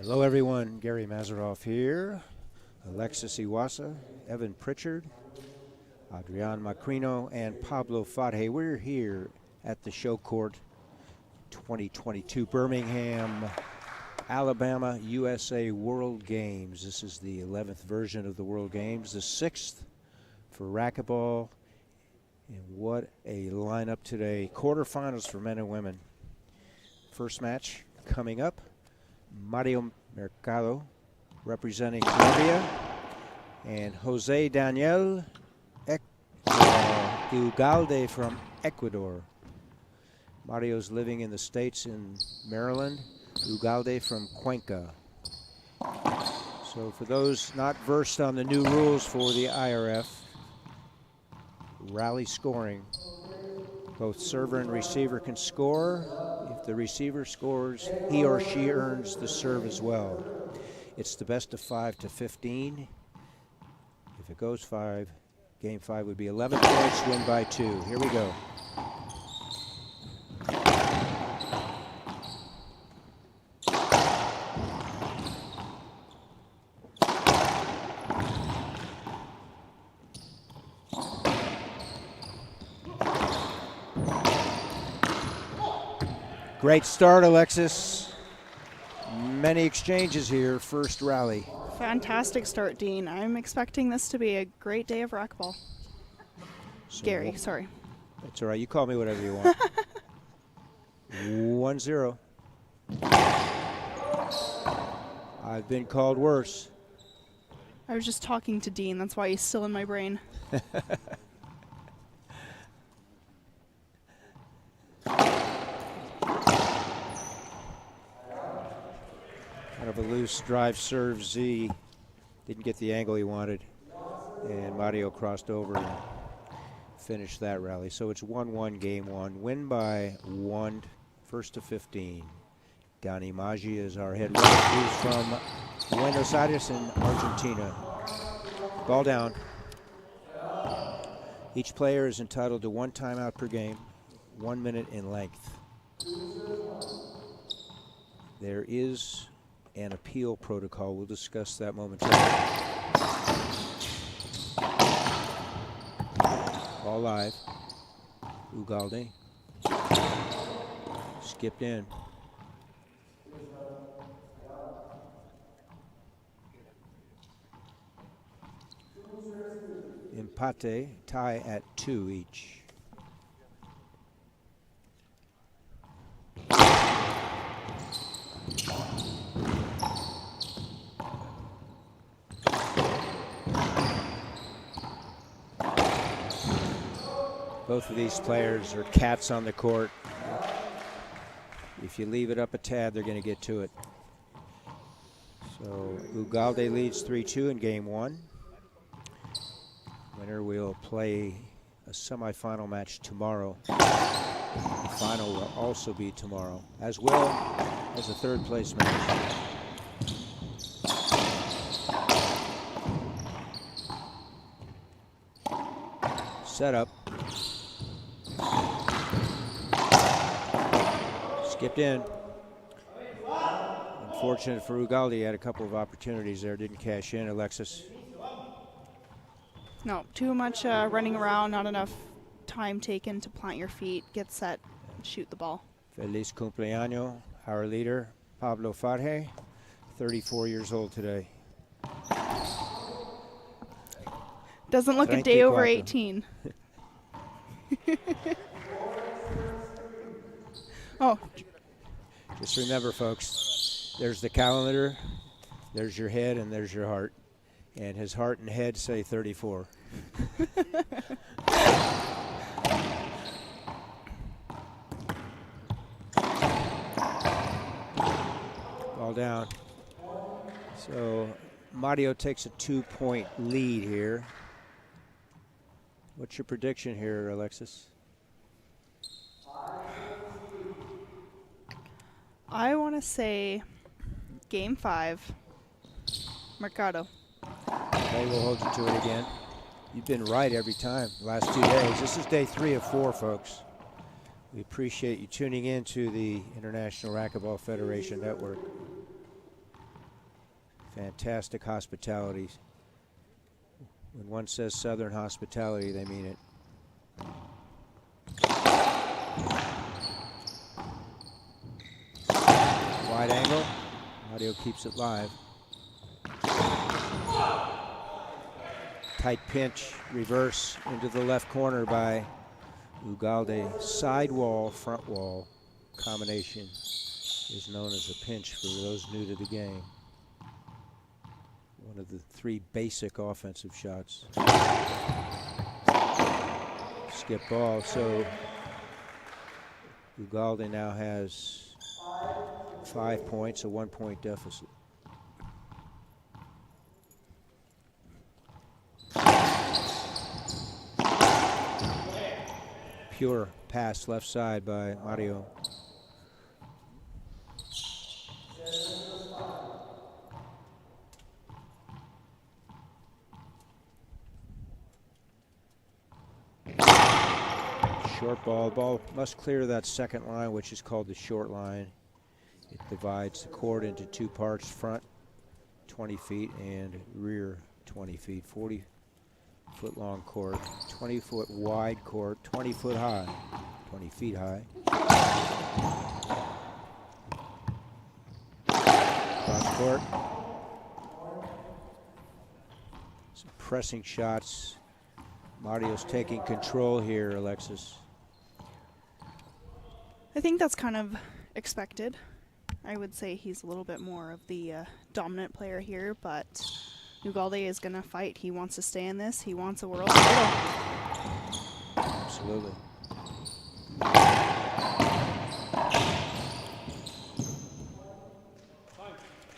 Hello everyone, Gary Mazeroff here, Alexis Iwasa, Evan Pritchard, Adrian Macrino, and Pablo Fadje. We're here at the Show Court 2022 Birmingham, Alabama, USA World Games. This is the 11th version of the World Games, the 6th for racquetball. And what a lineup today. Quarterfinals for men and women. First match coming up. Mario Mercado representing Colombia, and Jose Daniel Ugalde from Ecuador. Mario's living in the States in Maryland, Ugalde from Cuenca. So for those not versed on the new rules for the IRF, rally scoring. Both server and receiver can score. If the receiver scores, he or she earns the serve as well. It's the best of 5 to 15. If it goes 5, game 5 would be 11 points, win by 2. Here we go. Great start, Alexis. Many exchanges here, first rally. Fantastic start, Dean. I'm expecting this to be a great day of racquetball. So Gary, sorry. That's all right. You call me whatever you want. 1-0. I've been called worse. I was just talking to Dean. That's why he's still in my brain. Kind of a loose drive serve Z. Didn't get the angle he wanted. And Mario crossed over and finished that rally. So it's 1-1 game 1. Win by 1, first to 15. Dani Maggi is our head coach. He's from Buenos Aires in Argentina. Ball down. Each player is entitled to 1 timeout per game, 1 minute in length. There is an appeal protocol. We'll discuss that momentarily. Ball live. Ugalde. Skipped in. Empate, tie at 2 each. Both of these players are cats on the court. If you leave it up a tad, they're going to get to it. So Ugalde leads 3-2 in game 1. Winner will play a semifinal match tomorrow. The final will also be tomorrow, as well as a third place match. Set up. Skipped in. Unfortunate for Ugalde, he had a couple of opportunities there, didn't cash in. Alexis. No, too much running around, not enough time taken to plant your feet, get set, and shoot the ball. Feliz cumpleaños, our leader, Pablo Fadje, 34 years old today. Doesn't look a day over 18. Oh. Just remember, folks, there's the calendar, there's your head, and there's your heart. And his heart and head say 34. Ball down. So Mario takes a 2-point lead here. What's your prediction here, Alexis? I want to say game 5, Mercado. Okay, we'll hold you to it again. You've been right every time, last 2 days. This is day 3 of 4, folks. We appreciate you tuning in to the International Racquetball Federation Network. Fantastic hospitality. When one says Southern hospitality, they mean it. Wide angle. Mario keeps it live. Tight pinch, reverse into the left corner by Ugalde. Side wall, front wall combination is known as a pinch for those new to the game. One of the 3 basic offensive shots. Skip ball, so Ugalde now has 5 points, a 1-point deficit. Pure pass left side by Mario. Short ball. Ball must clear that second line, which is called the short line. It divides the court into 2 parts, front 20 feet and rear 20 feet. 40-foot long court, 20-foot wide court, 20 feet high. Cross court. Some pressing shots. Mario's taking control here, Alexis. I think that's kind of expected. I would say he's a little bit more of the dominant player here, but Ugalde is going to fight. He wants to stay in this. He wants a world title. Absolutely.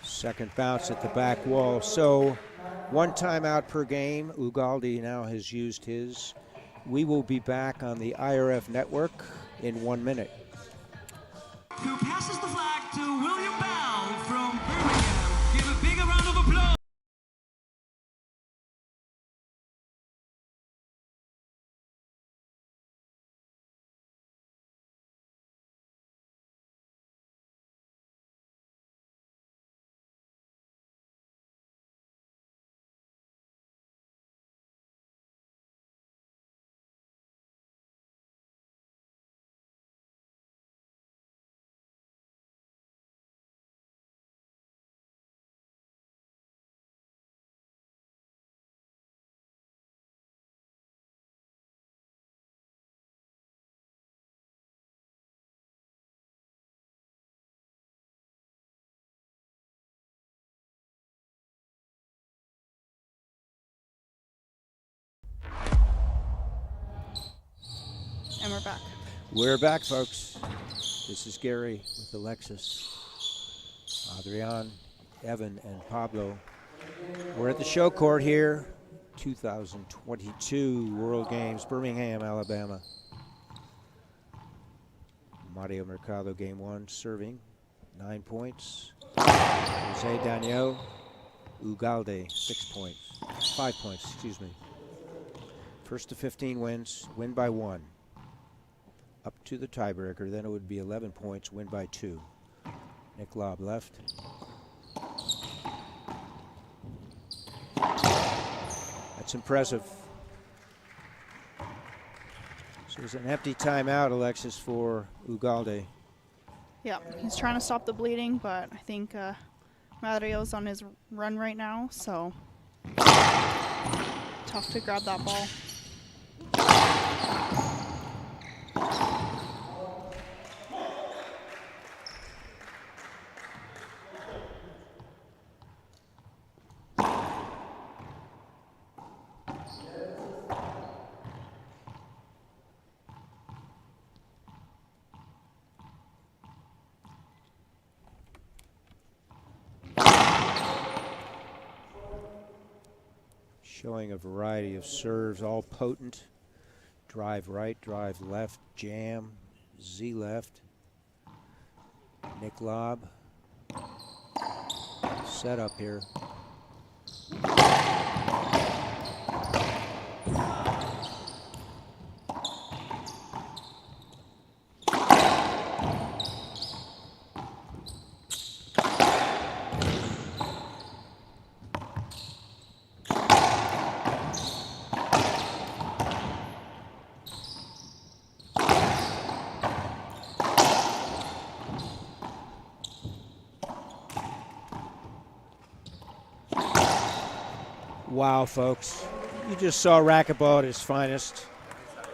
Second bounce at the back wall. So 1 timeout per game. Ugalde now has used his. We will be back on the IRF network in 1 minute. Who passes the flag to William Bell from Birmingham. Give a big round of applause. And we're back. We're back, folks. This is Gary with Alexis, Adrian, Evan, and Pablo. We're at the show court here, 2022 World Games, Birmingham, Alabama. Mario Mercado, game 1, serving, 9 points. Jose Daniel Ugalde, 6 points, 5 points, excuse me. First to 15 wins, win by 1. Up to the tiebreaker, then it would be 11 points, win by 2. Nick Lobb left. That's impressive. So it's an empty timeout, Alexis, for Ugalde. Yeah, he's trying to stop the bleeding, but I think Mario's on his run right now, so tough to grab that ball. Showing a variety of serves, all potent. Drive right, drive left, jam, Z left. Nick Lobb. Set up here. Wow, folks. You just saw racquetball at its finest.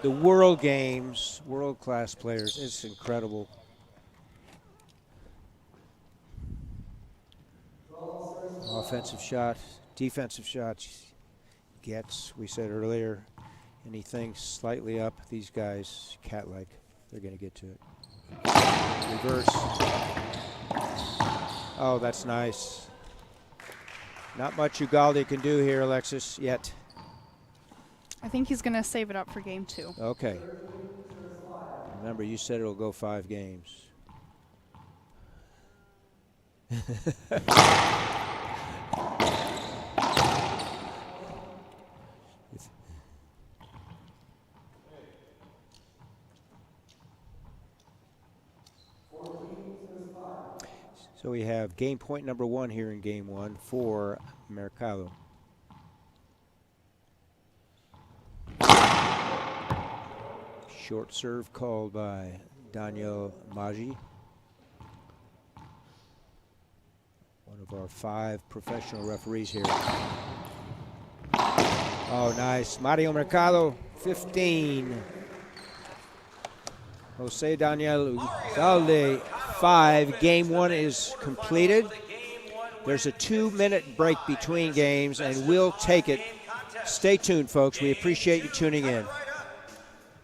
The World Games, world-class players. It's incredible. Offensive shot, defensive shots. Gets, we said earlier, anything slightly up, these guys, cat-like, they're going to get to it. Reverse. Oh, that's nice. Not much Ugalde can do here, Alexis, yet. I think he's going to save it up for game 2. Okay. Remember, you said it'll go 5 games. So we have game point number 1 here in game 1 for Mercado. Short serve called by Daniel Maggi. One of our 5 professional referees here. Oh, nice. Mario Mercado, 15. Jose Daniel Ugalde, 5. Game 1 is completed. There's a 2-minute break between games, and we'll take it. Stay tuned, folks. We appreciate you tuning in.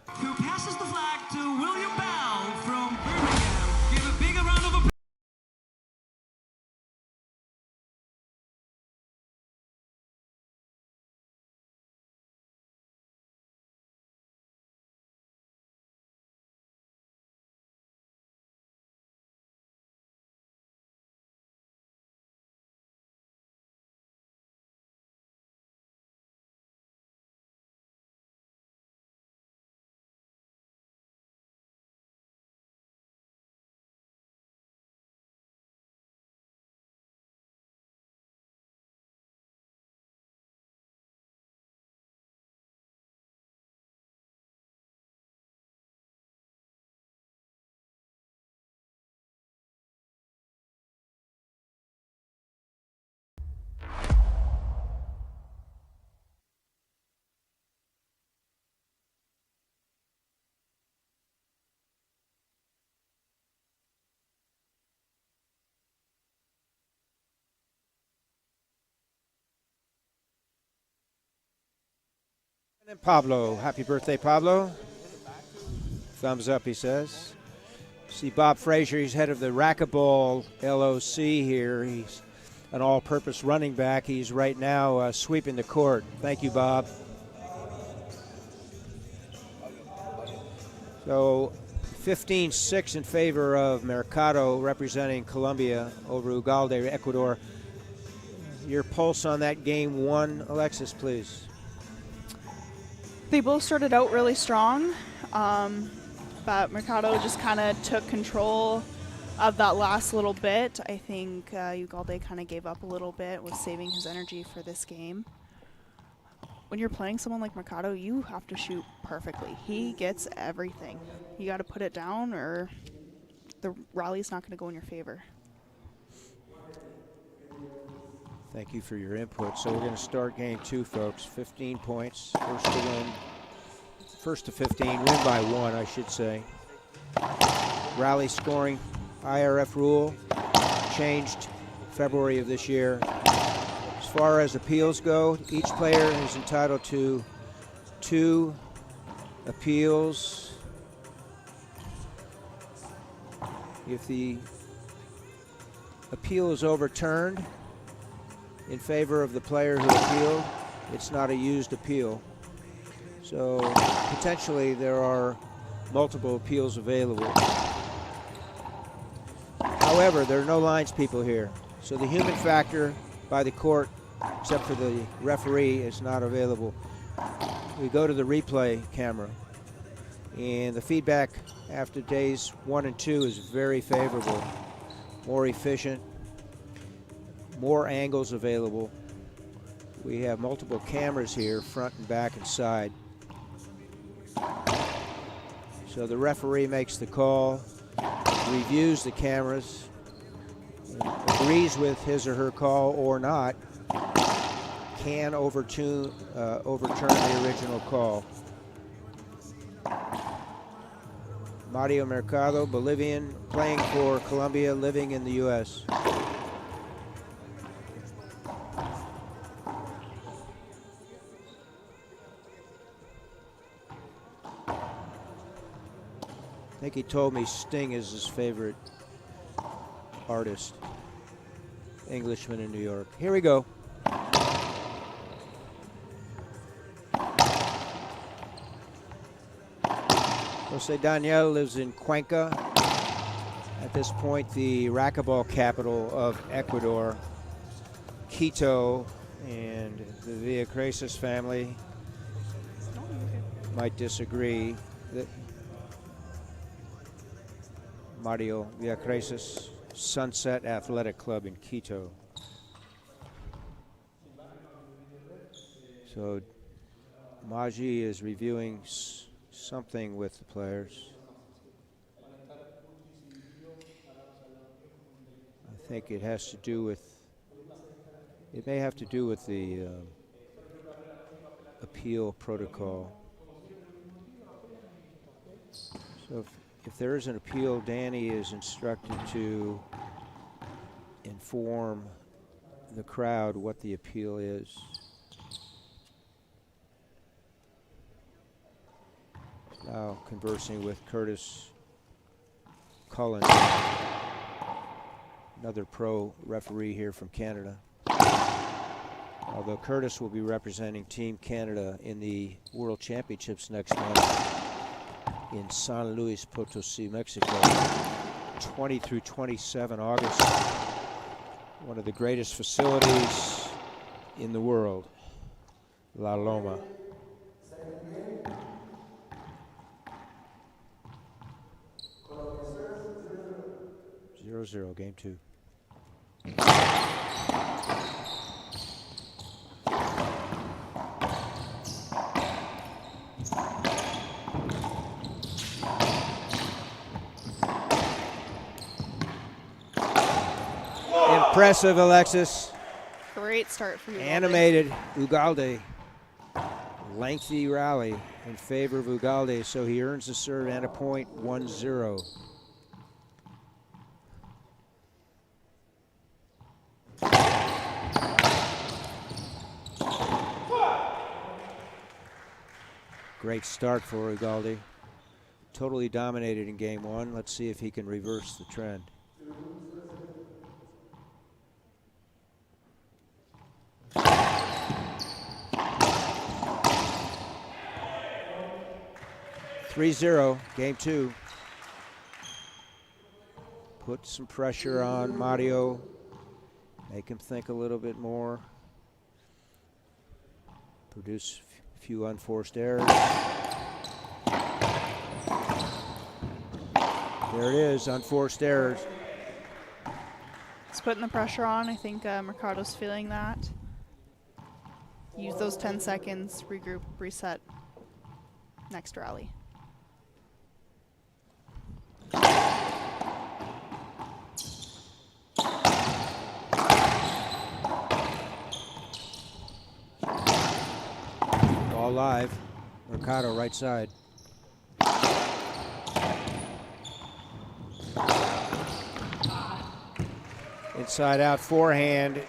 Who passes the flag to William Bell from Birmingham. Give a big round of applause. And Pablo, happy birthday, Pablo. Thumbs up, he says. See Bob Frazier, he's head of the Racquetball LOC here. He's an all-purpose running back. He's right now sweeping the court. Thank you, Bob. So 15-6 in favor of Mercado, representing Colombia over Ugalde, Ecuador. Your pulse on that game 1, Alexis, please. They both started out really strong, but Mercado just kind of took control of that last little bit. I think Ugalde kind of gave up a little bit, was saving his energy for this game. When you're playing someone like Mercado, you have to shoot perfectly. He gets everything. You got to put it down or the rally's not going to go in your favor. Thank you for your input. So we're going to start game 2, folks. 15 points, first to win. First to 15, win by 1, I should say. Rally scoring, IRF rule, changed February of this year. As far as appeals go, each player is entitled to 2 appeals. If the appeal is overturned in favor of the player who appealed, it's not a used appeal. So potentially there are multiple appeals available. However, there are no lines people here. So the human factor by the court, except for the referee, is not available. We go to the replay camera, and the feedback after days 1 and 2 is very favorable, more efficient, more angles available. We have multiple cameras here, front and back and side. So the referee makes the call, reviews the cameras, agrees with his or her call or not, can overturn the original call. Mario Mercado, Bolivian, playing for Colombia, living in the U.S. I think he told me Sting is his favorite artist. Englishman in New York. Here we go. Jose Daniel lives in Cuenca. At this point, the racquetball capital of Ecuador. Quito and the Villacresis family might disagree. Mario Villacresis, Sunset Athletic Club in Quito. So Maji is reviewing something with the players. I think it has to do with, it may have to do with the appeal protocol. So if there is an appeal, Danny is instructed to inform the crowd what the appeal is. Now conversing with Curtis Cullen, another pro referee here from Canada. Although Curtis will be representing Team Canada in the World Championships next month in San Luis Potosí, Mexico, 20 through 27 August. One of the greatest facilities in the world, La Loma. Zero, game two. Impressive, Alexis. Great start for you. Animated Ugalde. Lengthy rally in favor of Ugalde, so he earns a serve and a point, 1-0. Great start for Ugalde. Totally dominated in game one. Let's see if he can reverse the trend. (3-0), game two. Put some pressure on Mario. Make him think a little bit more. Produce a few unforced errors. There it is, unforced errors. It's putting the pressure on. I think Mercado's feeling that. Use those 10 seconds, regroup, reset, next rally. Ball live. Mercado right side. Inside out forehand.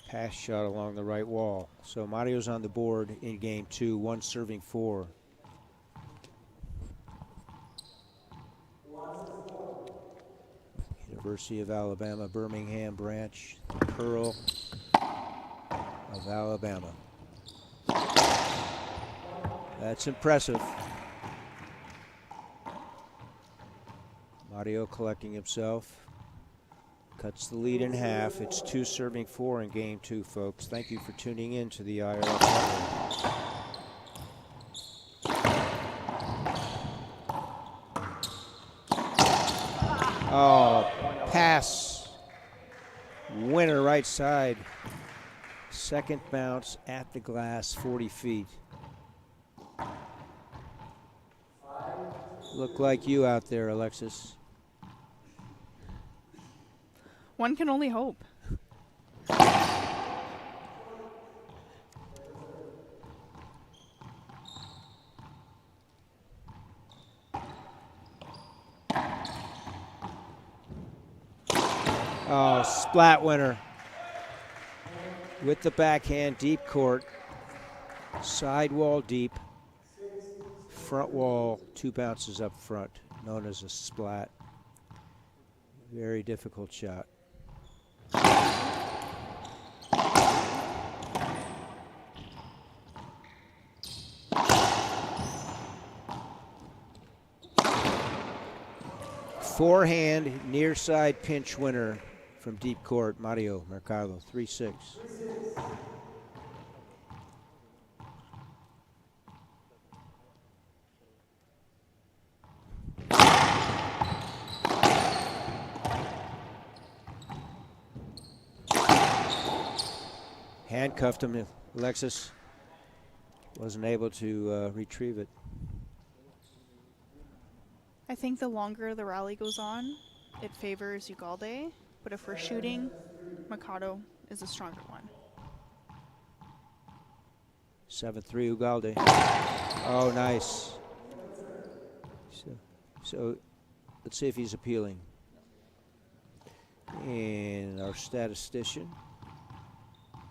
Pass shot along the right wall. So Mario's on the board in game two, 1-4. University of Alabama, Birmingham branch, the Pearl of Alabama. That's impressive. Mario collecting himself. Cuts the lead in half. It's 2-4 in game two, folks. Thank you for tuning in to the IRL Network. Oh, pass. Winner right side. Second bounce at the glass, 40 feet. Look like you out there, Alexis. One can only hope. Oh, splat winner. With the backhand, deep court. Side wall deep. Front wall, 2 bounces up front, known as a splat. Very difficult shot. Forehand, near side pinch winner from deep court, Mario Mercado, 3-6. Handcuffed him. Alexis wasn't able to retrieve it. I think the longer the rally goes on, it favors Ugalde, but if we're shooting, Mercado is a stronger one. 7-3 Ugalde. Oh, nice. So let's see if he's appealing. And our statistician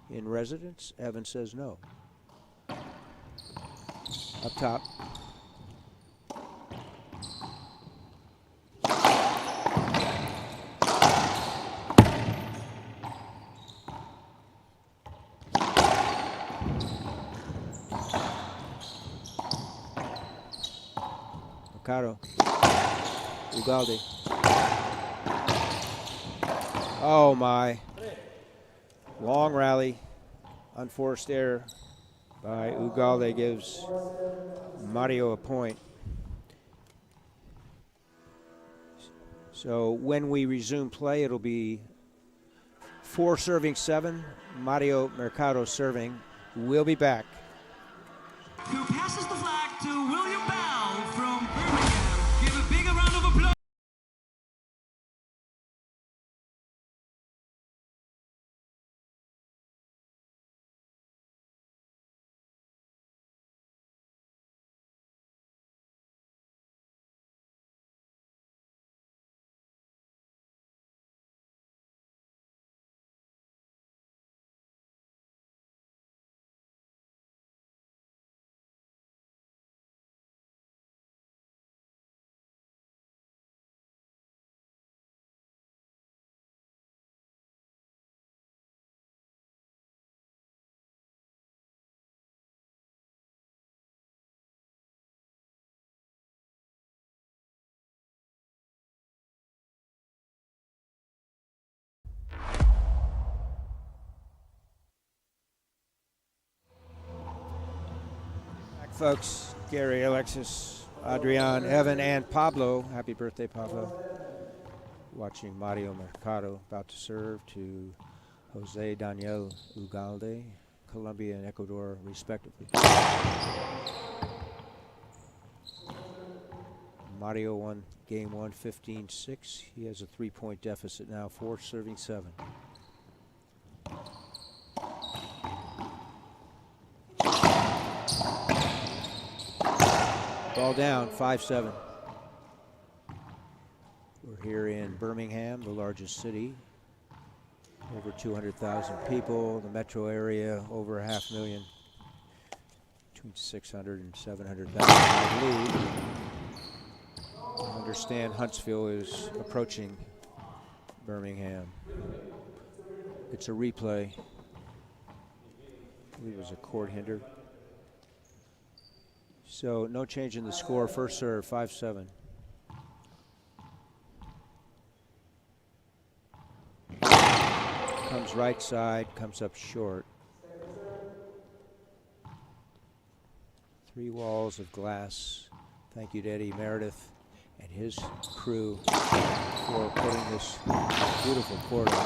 in residence, Evan, says no. Up top. Mercado. Ugalde. Oh my. Long rally. Unforced error by Ugalde gives Mario a point. So when we resume play, it'll be 4 serving 7. Mario Mercado serving. We'll be back. Who passes the flag to William Bell from Birmingham. Give a big round of applause. Folks, Gary, Alexis, Adrian, Evan, and Pablo. Happy birthday, Pablo. Watching Mario Mercado about to serve to Jose Daniel Ugalde, Colombia and Ecuador, respectively. Mario won game 1, 15-6. He has a 3-point deficit now, 4 serving 7. Ball down, 5-7. We're here in Birmingham, the largest city. Over 200,000 people. The metro area, over 500,000. Between 600 and 700,000, I believe. I understand Huntsville is approaching Birmingham. It's a replay. I believe it was a court hinder. So no change in the score. First serve, 5-7. Comes right side, comes up short. 3 walls of glass. Thank you to Eddie Meredith and his crew for putting this beautiful court on.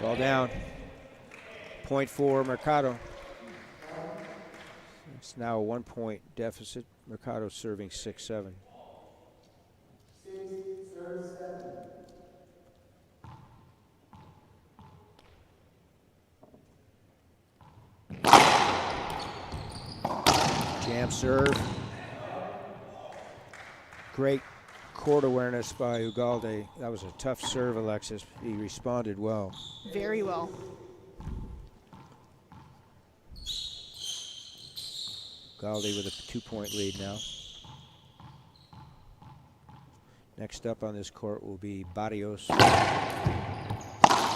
Ball down. Point for Mercado. It's now a 1-point deficit. Mercado serving 6-7. Jam serve. Great court awareness by Ugalde. That was a tough serve, Alexis. He responded well. Very well. Ugalde with a 2-point lead now. Next up on this court will be Barrios,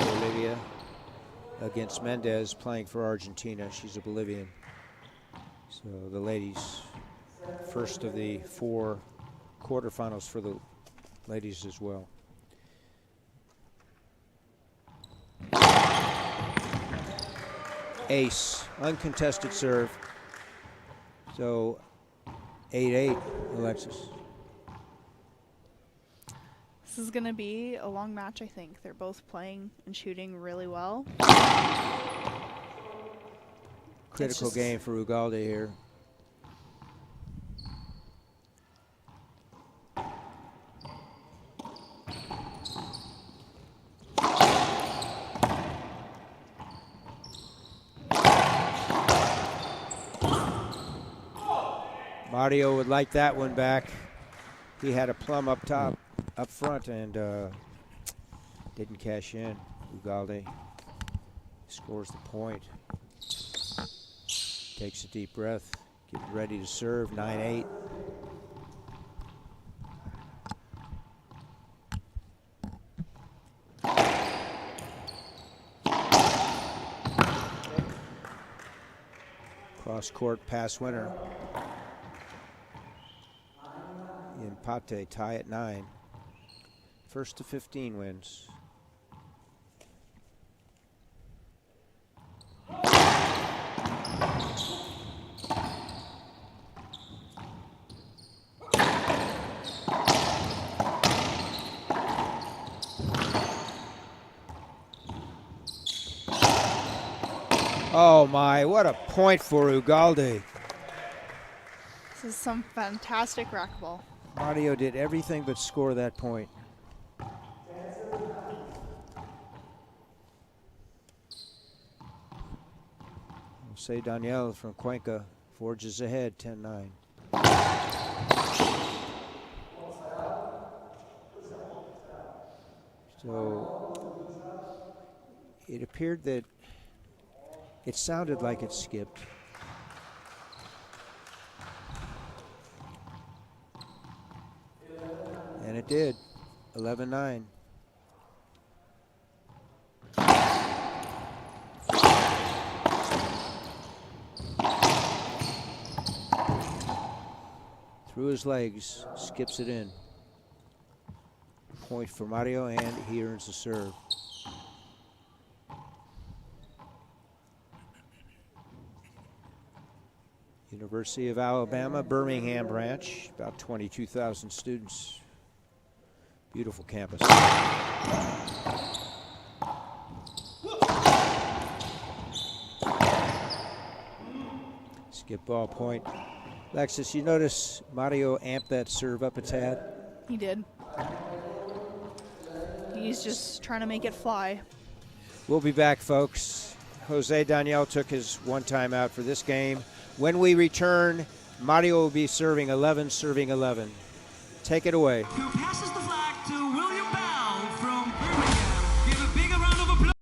Bolivia, against Mendez, playing for Argentina. She's a Bolivian. So the ladies, first of the 4 quarterfinals for the ladies as well. Ace, uncontested serve. So 8-8, Alexis. This is going to be a long match, I think. They're both playing and shooting really well. Critical game for Ugalde here. Mario would like that one back. He had a plum up top, up front, and didn't cash in. Ugalde scores the point. Takes a deep breath, getting ready to serve. 9-8. Cross court pass winner. Empate, tie at 9. First to 15 wins. Oh my, what a point for Ugalde. This is some fantastic racquetball. Mario did everything but score that point. Jose Daniel from Cuenca forges ahead, 10-9. So it appeared that it sounded like it skipped. And it did. 11-9. Through his legs, skips it in. Point for Mario, and he earns the serve. University of Alabama, Birmingham branch, about 22,000 students. Beautiful campus. Skip ball point. Alexis, you notice Mario amped that serve up a tad? He did. He's just trying to make it fly. We'll be back, folks. Jose Daniel took his one time out for this game. When we return, Mario will be serving 11, serving 11. Take it away. Who passes the flag to William Bell from Birmingham. Give a big round of applause.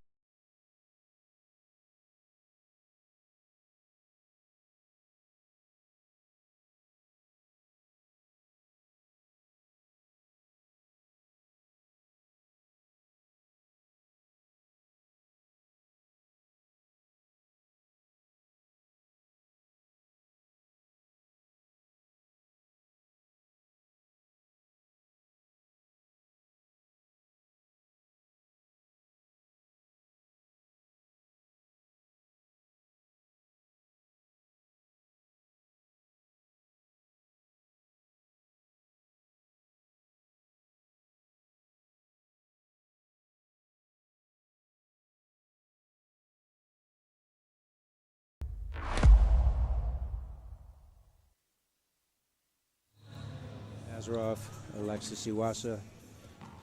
Nazarov, Alexis Iwasa,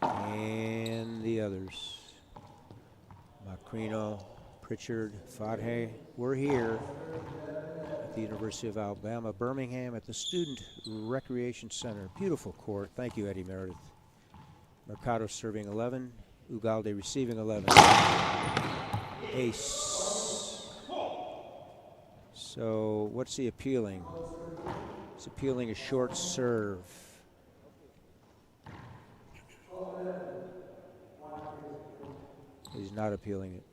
and the others. Macrino, Pritchard, Fadhe. We're here at the University of Alabama, Birmingham at the Student Recreation Center. Beautiful court. Thank you, Eddie Meredith. Mercado serving 11. Ugalde receiving 11. Ace. So what's he appealing? He's appealing a short serve. He's not appealing it.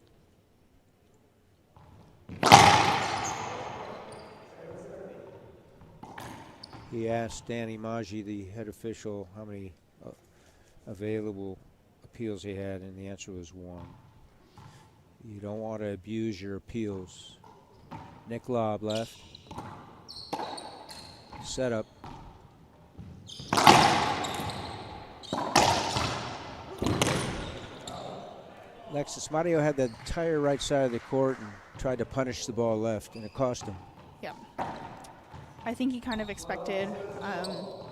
He asked Danny Maggi, the head official, how many available appeals he had, and the answer was 1. You don't want to abuse your appeals. Nick Lobb left. Setup. Alexis Mario had the entire right side of the court and tried to punish the ball left, and it cost him. Yeah. I think he kind of expected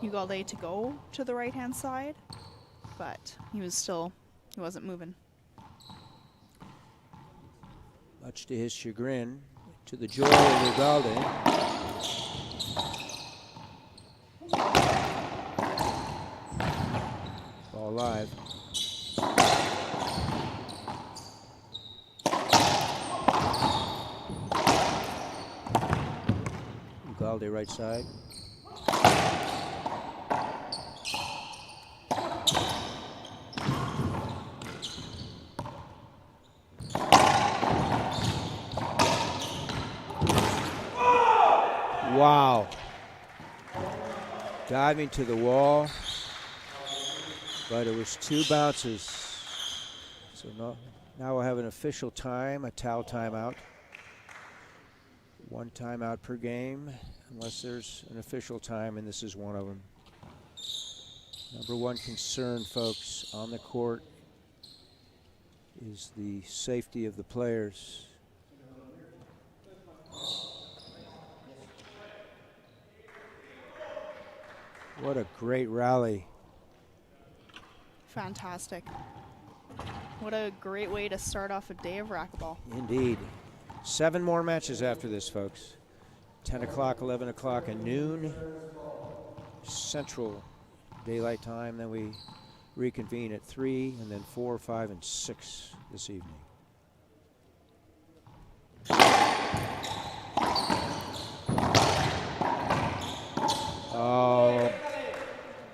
Ugalde to go to the right-hand side, but he wasn't moving. Much to his chagrin, to the joy of Ugalde. Ball live. Ugalde right side. Wow. Diving to the wall, but it was 2 bounces. So now we'll have an official time, a towel timeout. 1 timeout per game, unless there's an official time, and this is one of them. Number 1 concern, folks, on the court is the safety of the players. What a great rally. Fantastic. What a great way to start off a day of racquetball. Indeed. 7 more matches after this, folks. 10 o'clock, 11 o'clock, and noon Central Daylight Time. Then we reconvene at 3, and then 4, 5, and 6 this evening. Oh,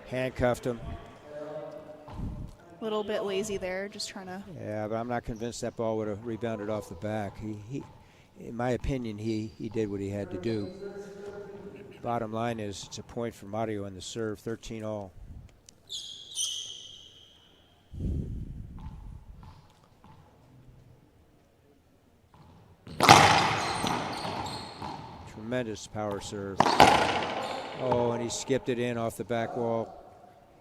handcuffed him. A little bit lazy there, just trying to. Yeah, but I'm not convinced that ball would have rebounded off the back. He in my opinion, he did what he had to do. Bottom line is, it's a point for Mario in the serve, 13 all. Tremendous power serve. Oh, and he skipped it in off the back wall.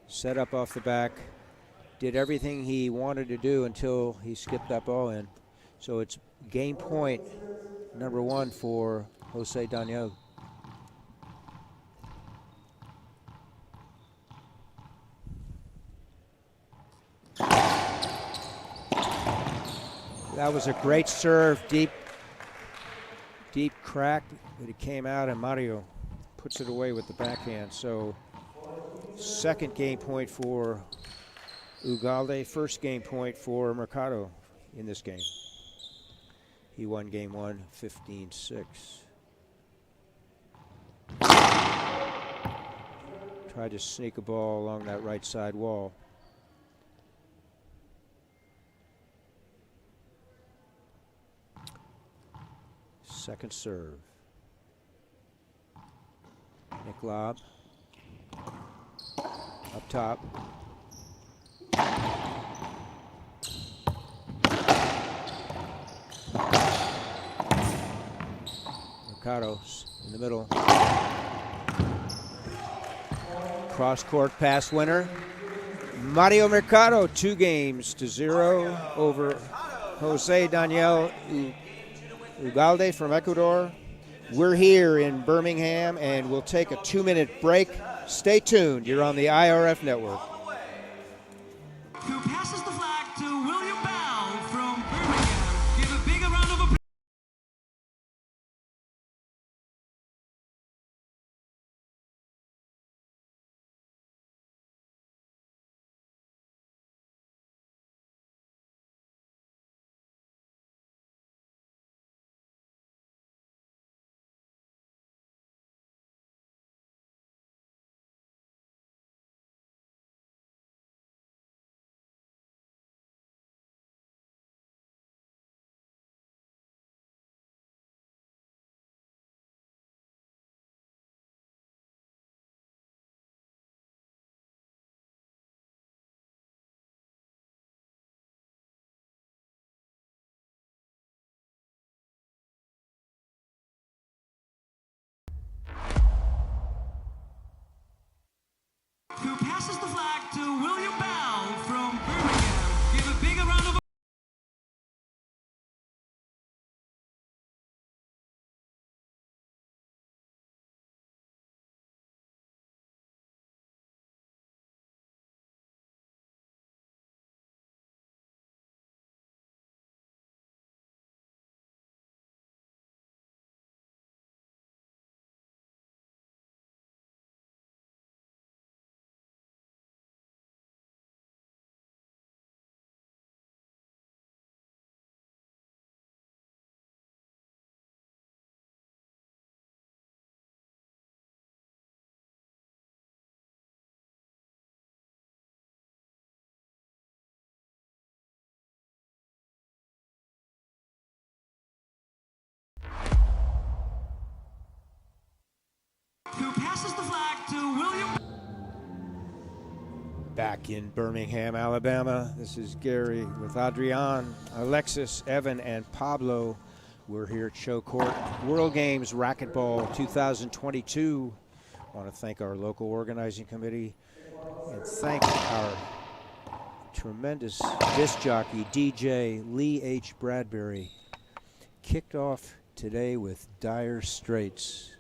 Set up off the back. Did everything he wanted to do until he skipped that ball in. So it's game point number 1 for Jose Daniel. That was a great serve, deep crack, but it came out and Mario puts it away with the backhand. So 2nd game point for Ugalde, 1st game point for Mercado in this game. He won game 1, 15-6. Tried to sneak a ball along that right side wall. Second serve. Nick Lobb. Up top. Mercado's in the middle. Cross court pass winner. Mario Mercado, 2-0 over Jose Daniel Ugalde from Ecuador. We're here in Birmingham, and we'll take a 2-minute break. Stay tuned. You're on the IRF Network. passes the flag to William. Back in Birmingham, Alabama, this is Gary with Adrian, Alexis, Evan, and Pablo. We're here at Show Court. World Games Racquetball 2022. I want to thank our local organizing committee and thank our tremendous disc jockey, DJ Lee H. Bradbury. Kicked off today with Dire Straits.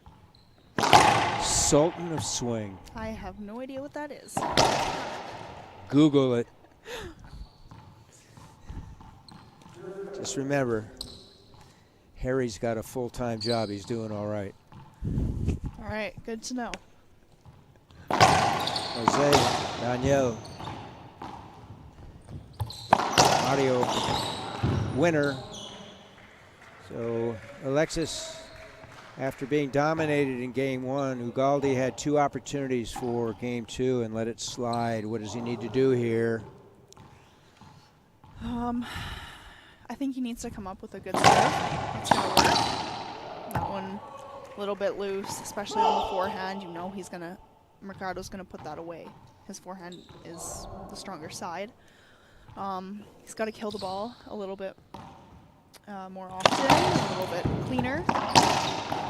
Sultan of Swing. I have no idea what that is. Google it. Just remember, Harry's got a full-time job. He's doing all right. All right, good to know. Jose, Daniel, Mario, winner. So Alexis, after being dominated in game one, Ugalde had 2 opportunities for game 2 and let it slide. What does he need to do here? I think he needs to come up with a good serve. That's gonna work. That one a little bit loose, especially on the forehand. You know Mercado's gonna put that away. His forehand is the stronger side. He's got to kill the ball a little bit more often, a little bit cleaner.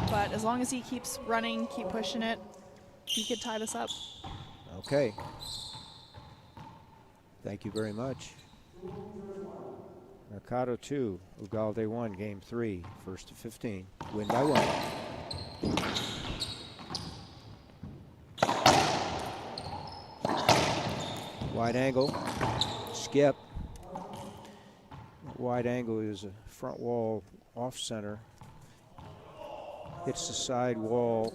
But as long as he keeps running, keep pushing it, he could tie this up. Okay. Thank you very much. Mercado 2, Ugalde 1, game 3, first to 15, win by 1. Wide angle, skip. Wide angle is a front wall off center. Hits the side wall.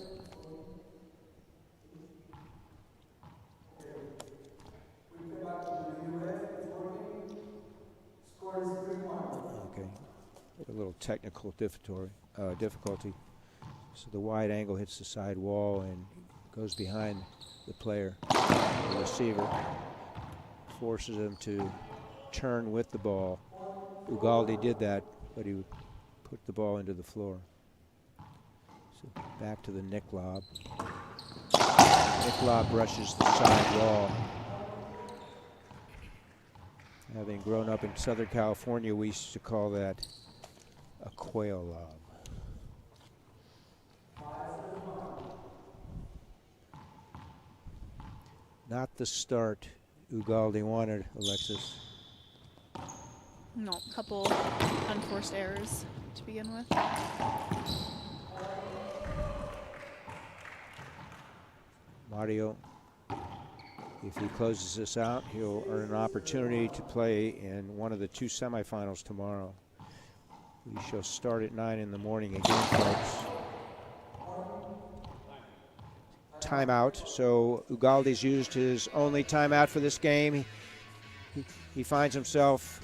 Okay, a little technical difficulty. So the wide angle hits the side wall and goes behind the player, the receiver, forces him to turn with the ball. Ugalde did that, but he put the ball into the floor. So back to the Nick lob. Nick lob brushes the side wall. Having grown up in Southern California, we used to call that a quail lob. Not the start Ugalde wanted, Alexis. No, a couple unforced errors to begin with. Mario, if he closes this out, he'll earn an opportunity to play in one of the 2 semifinals tomorrow. We shall start at 9 in the morning again, folks. Timeout. So Ugalde's used his only timeout for this game. He finds himself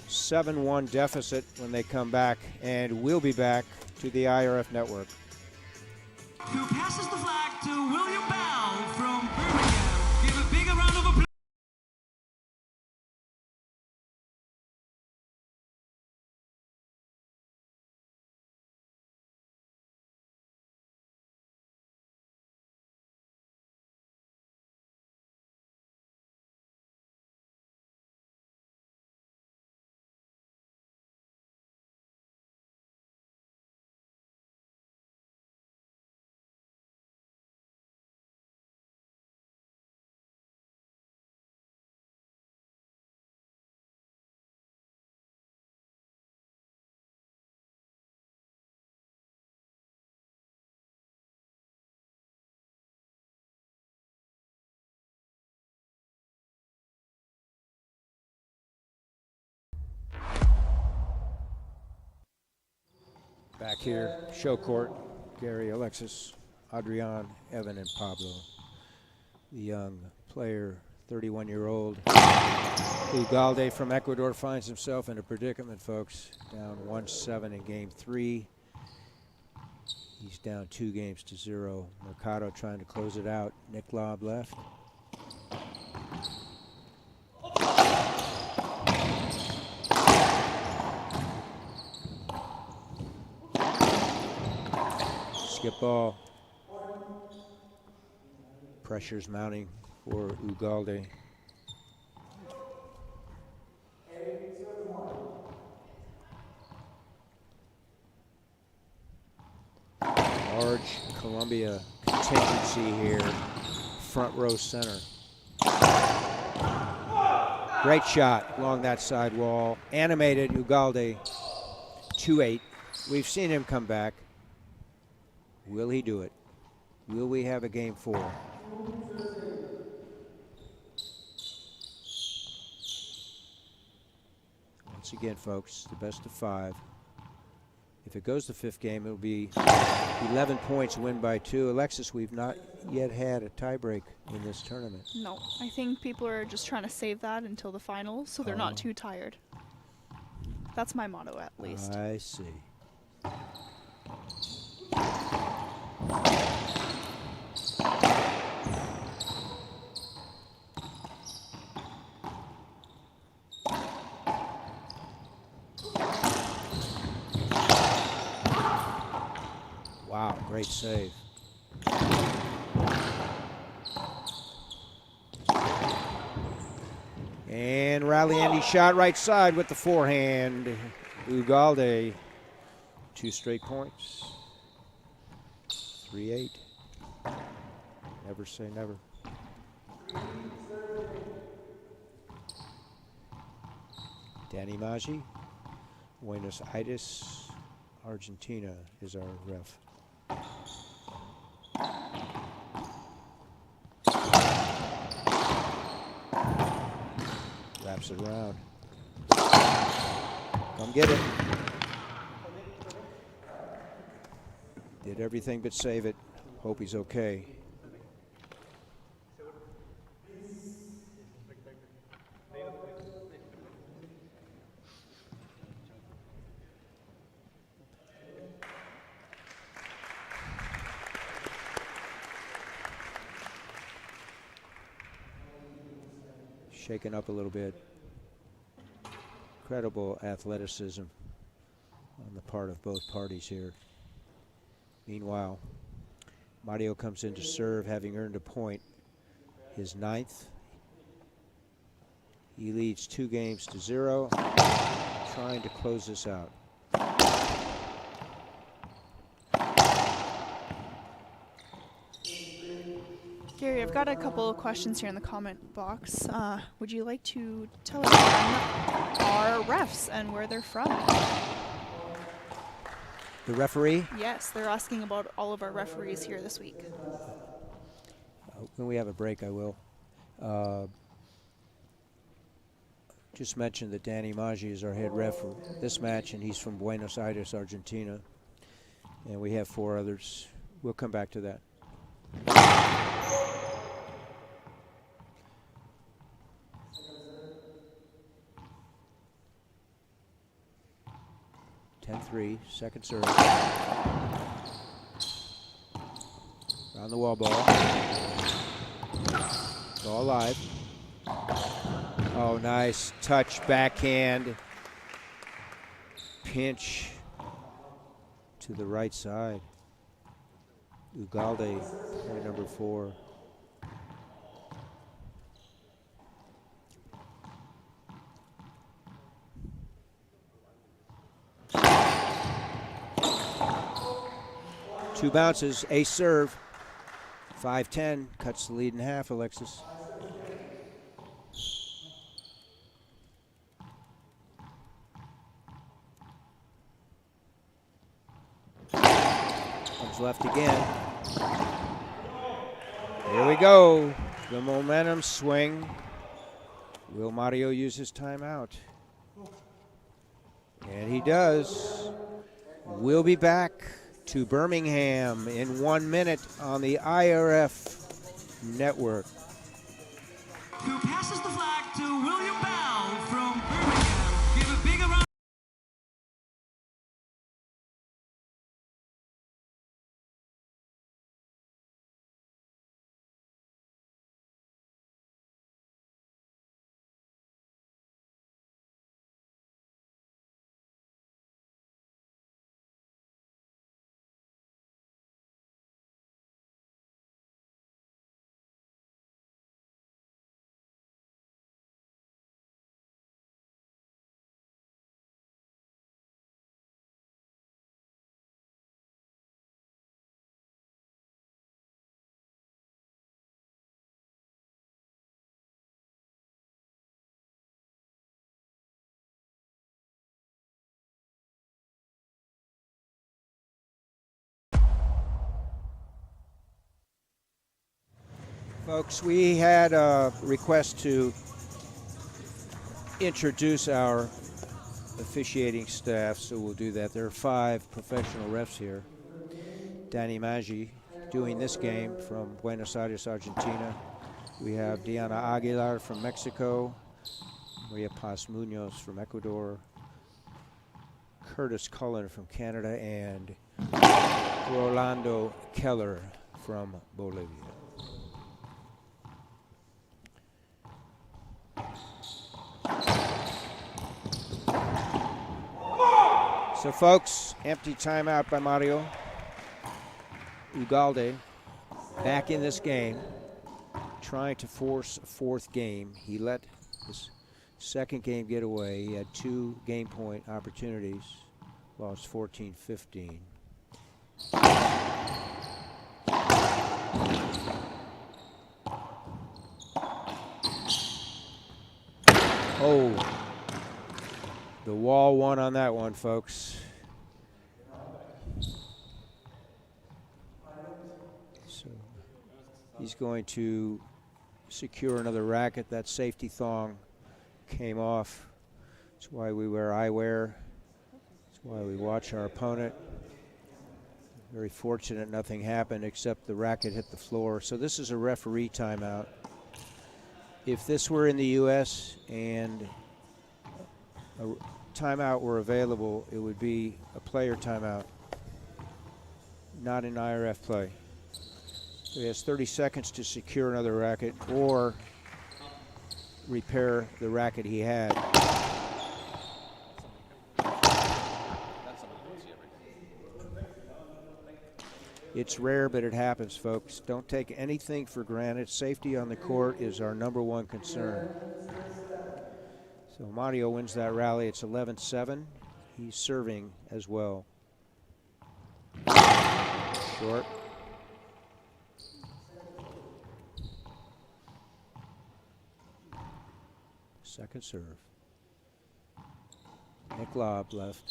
7-1 deficit when they come back, and we'll be back to the IRF network. Who passes the flag to William Bell from Birmingham. Give a big round of applause. Back here, show court, Gary, Alexis, Adrian, Evan, and Pablo. The young player, 31-year-old Ugalde from Ecuador, finds himself in a predicament, folks. Down 1-7 in game 3. He's down 2-0. Mercado trying to close it out. Nick lob left. Skip ball. Pressure's mounting for Ugalde. Large Columbia contingency here, front row center. Great shot along that side wall. Animated Ugalde, 2-8. We've seen him come back. Will he do it? Will we have a game 4? Once again, folks, the best of 5. If it goes to 5th game, it'll be 11 points, win by 2. Alexis, we've not yet had a tiebreak in this tournament. No, I think people are just trying to save that until the finals so they're not too tired. That's my motto, at least. I see. Wow, great save. And rally Andy shot right side with the forehand. Ugalde, 2 straight points. 3-8. Never say never. Danny Maggi, Buenos Aires, Argentina is our ref. Wraps it around. Come get it. Did everything but save it. Hope he's okay. Shaken up a little bit. Incredible athleticism on the part of both parties here. Meanwhile, Mario comes in to serve, having earned a point, his 9th. He leads 2-0, trying to close this out. Gary, I've got a couple of questions here in the comment box. Would you like to tell everyone our refs and where they're from? The referee? Yes, they're asking about all of our referees here this week. When we have a break, I will. Just mentioned that Danny Maggi is our head ref for this match, and he's from Buenos Aires, Argentina. And we have 4 others. We'll come back to that. 10-3, second serve. Around the wall ball. Ball live. Oh, nice touch, backhand. Pinch to the right side. Ugalde, point number 4. Two bounces, ace serve. 5-10, cuts the lead in half, Alexis. Comes left again. Here we go. The momentum swing. Will Mario use his timeout? And he does. We'll be back to Birmingham in 1 minute on the IRF network. Who passes the flag to William Bell from Folks, we had a request to introduce our officiating staff, so we'll do that. There are 5 professional refs here. Danny Maggi doing this game from Buenos Aires, Argentina. We have Diana Aguilar from Mexico, Maria Paz Munoz from Ecuador, Curtis Cullen from Canada, and Rolando Keller from Bolivia. So folks, empty timeout by Mario. Ugalde back in this game, trying to force a 4th game. He let his 2nd game get away. He had 2 game point opportunities, lost 14-15. Oh, the wall won on that one, folks. So he's going to secure another racket. That safety thong came off. That's why we wear eyewear. That's why we watch our opponent. Very fortunate nothing happened except the racket hit the floor. So this is a referee timeout. If this were in the U.S. and a timeout were available, it would be a player timeout, not an IRF play. So he has 30 seconds to secure another racket or repair the racket he had. It's rare, but it happens, folks. Don't take anything for granted. Safety on the court is our #1 concern. So Mario wins that rally. It's 11-7. He's serving as well. Short. Second serve. Nick Lobb left.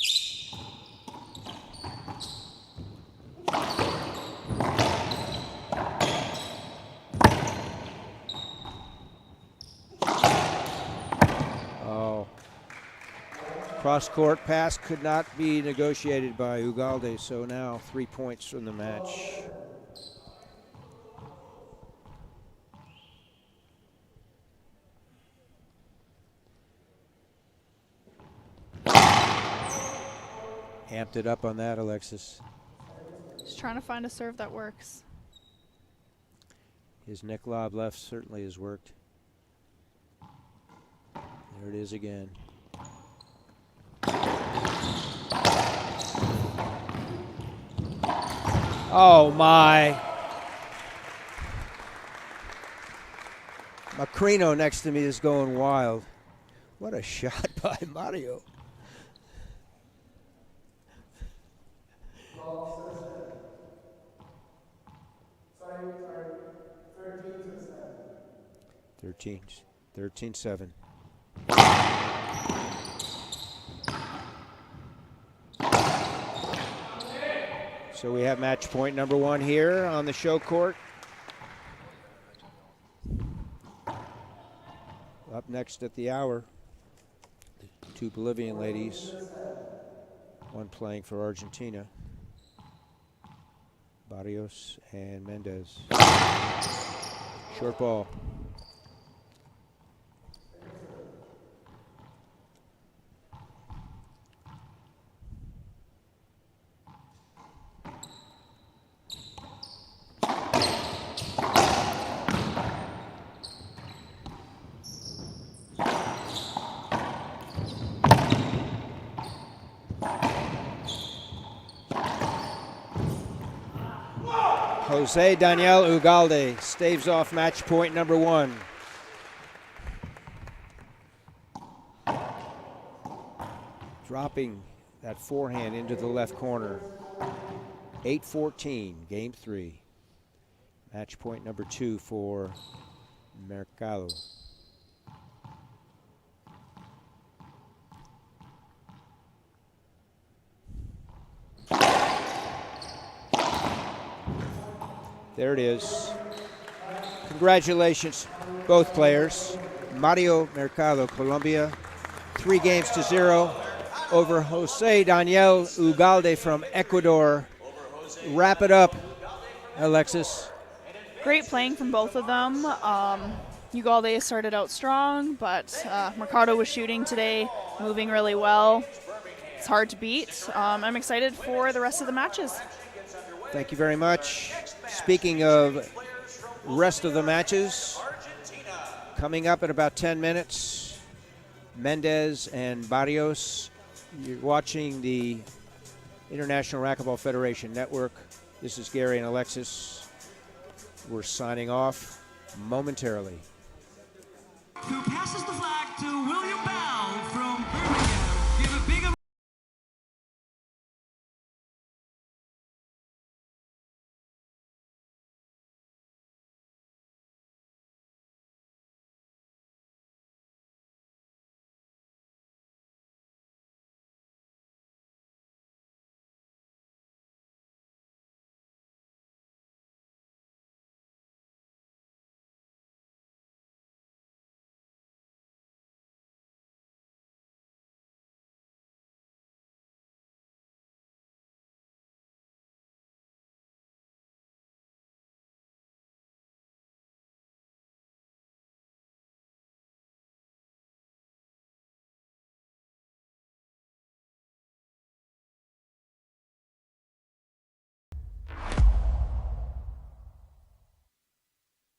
Cross-court pass could not be negotiated by Ugalde, so now 3 points from the match. Amped it up on that, Alexis. Just trying to find a serve that works. His Nick Lobb left certainly has worked. There it is again. Oh my. Macrino next to me is going wild. What a shot by Mario. Sorry, 13-7. 13-7. So we have match point #1 here on the show court. Up next at the hour, the 2 Bolivian ladies, one playing for Argentina, Barrios and Mendez. Short ball. Jose Daniel Ugalde staves off match point #1. Dropping that forehand into the left corner. 8-14, game 3. Match point #2 for Mercado. There it is. Congratulations, both players. Mario Mercado, Colombia, 3-0 over Jose Daniel Ugalde from Ecuador. Wrap it up, Alexis. Great playing from both of them. Ugalde started out strong, but Mercado was shooting today, moving really well. It's hard to beat. I'm excited for the rest of the matches. Thank you very much. Speaking of rest of the matches, coming up in about 10 minutes, Mendez and Barrios. You're watching the International Racquetball Federation Network. This is Gary and Alexis. We're signing off momentarily. Who